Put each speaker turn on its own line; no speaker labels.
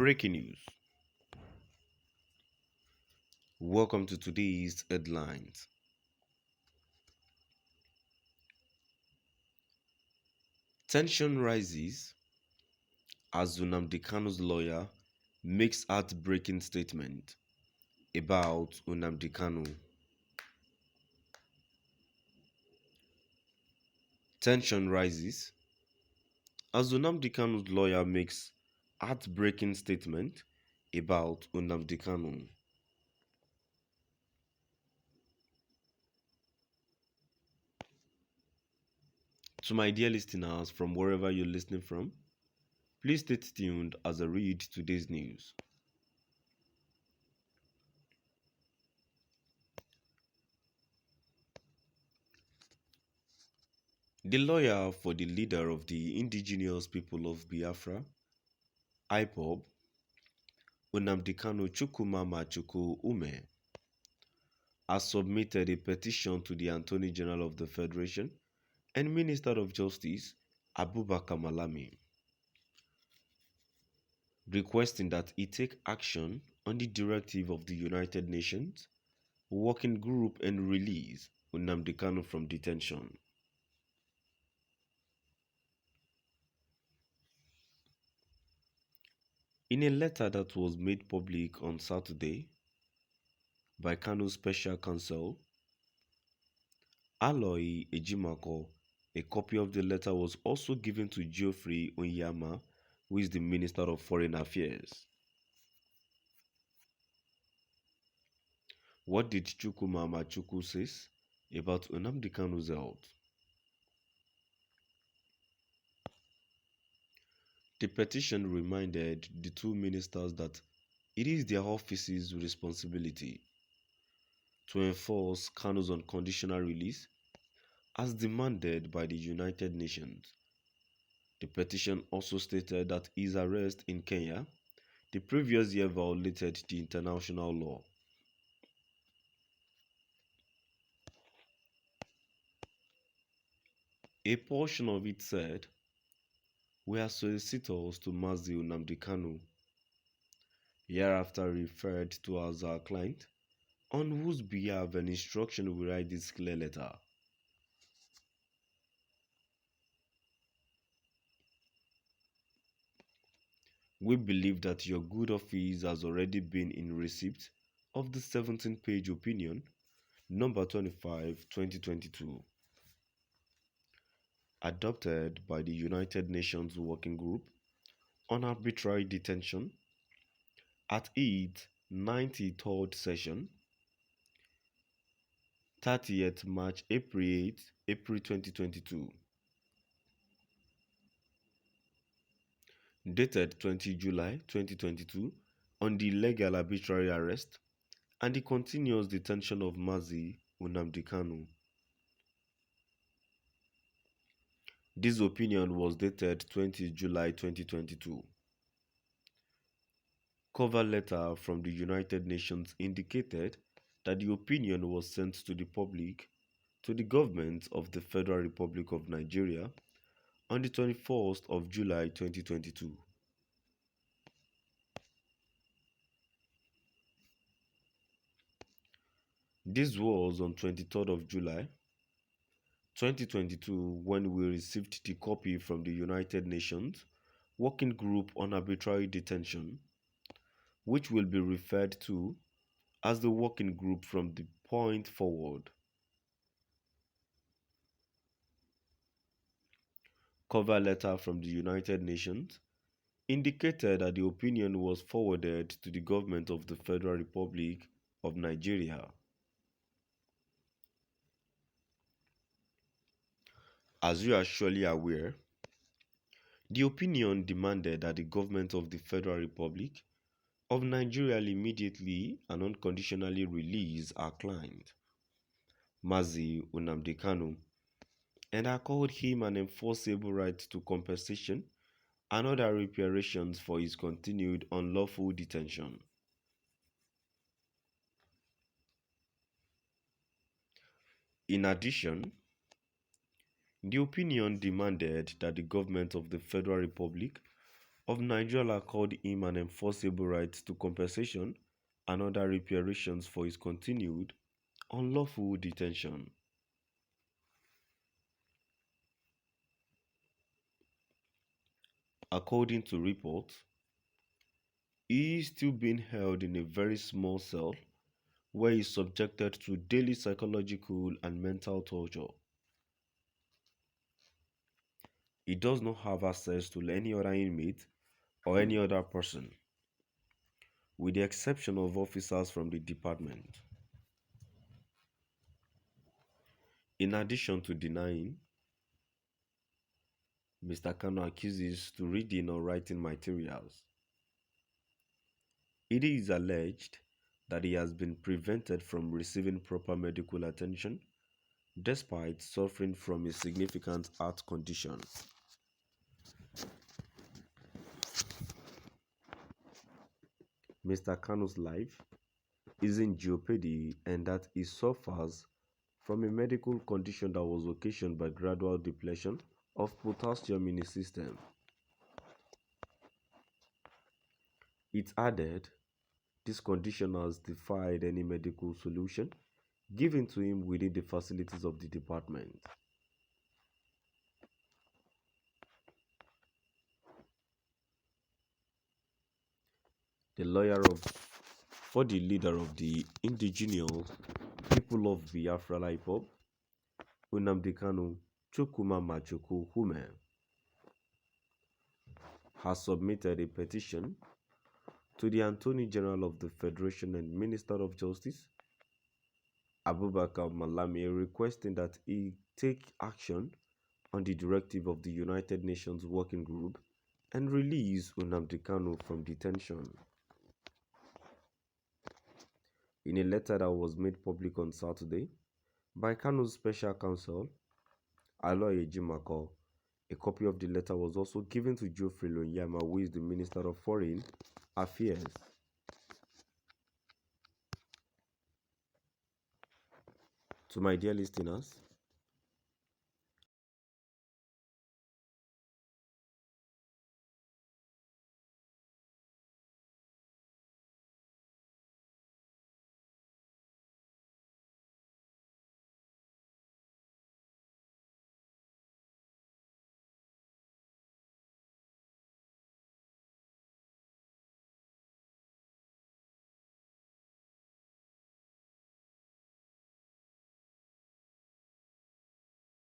Breaking news. Welcome to today's headlines. Tension rises as Nnamdi Kanu's lawyer makes heartbreaking statement about Nnamdi Kanu. Tension rises as Nnamdi Kanu's lawyer makes heartbreaking statement about Nnamdi Kanu. To my dear listeners from wherever you're listening from, please stay tuned as I read today's news. The lawyer for the leader of the indigenous people of Biafra, IPOB, Nnamdi Kanu Chukwumamachukwu Ume, has submitted a petition to the Attorney General of the Federation and Minister of Justice, Abubakar Malami, requesting that he take action on the directive of the United Nations Working Group and release Nnamdi Kanu from detention. In a letter that was made public on Saturday by Kanu's special counsel, Aloy Ejimako, a copy of the letter was also given to Geoffrey Onyema, who is the Minister of Foreign Affairs. What did Chukwumamachukwu say about Nnamdi Kanu's health? The petition reminded the two ministers that it is their office's responsibility to enforce Kanu's unconditional release as demanded by the United Nations. The petition also stated that his arrest in Kenya the previous year violated the international law. A portion of it said, "We are solicitors to Mazi Nnamdi Kanu," hereafter referred to as our client, on whose behalf an instruction will write this clear letter. We believe that your good office has already been in receipt of the 17-page opinion, number 25, 2022, adopted by the United Nations Working Group on Arbitrary Detention at its 93rd session, 30th March, April 2022, dated 20 July 2022, on the legal arbitrary arrest and the continuous detention of Mazi Nnamdi Kanu. This opinion was dated 20 July 2022. Cover letter from the United Nations indicated that the opinion was sent to the public, to the government of the Federal Republic of Nigeria on the 21st of July 2022. This was on 23rd of July 2022 when we received the copy from the United Nations Working Group on Arbitrary Detention, which will be referred to as the working group from the point forward. Cover letter from the United Nations indicated that the opinion was forwarded to the government of the Federal Republic of Nigeria. As you are surely aware, the opinion demanded that the government of the Federal Republic of Nigeria immediately and unconditionally release our client, Mazi Nnamdi Kanu, and accord him an enforceable right to compensation and other reparations for his continued unlawful detention. In addition, the opinion demanded that the government of the Federal Republic of Nigeria called him an enforceable right to compensation and other reparations for his continued unlawful detention. According to reports, he is still being held in a very small cell where he is subjected to daily psychological and mental torture. He does not have access to any other inmate or any other person, with the exception of officers from the department. In addition to denying, Mr. Kanu accuses to reading or writing materials. It is alleged that he has been prevented from receiving proper medical attention despite suffering from a significant heart condition. Mr. Kanu's life is in jeopardy and that he suffers from a medical condition that was occasioned by gradual depletion of potassium in his system. It added, this condition has defied any medical solution given to him within the facilities of the department. The lawyer for the leader of the indigenous people of Biafra IPOB, Nnamdi Kanu Chukwuma Machuku Hume, has submitted a petition to the Attorney General of the Federation and Minister of Justice, Abubakar Malami, requesting that he take action on the directive of the United Nations Working Group and release Nnamdi Kanu from detention. In a letter that was made public on Saturday by Kanu's special counsel, Aloy Ejimako, a copy of the letter was also given to Geoffrey Lonyama, who is the Minister of Foreign Affairs. To my dear listeners,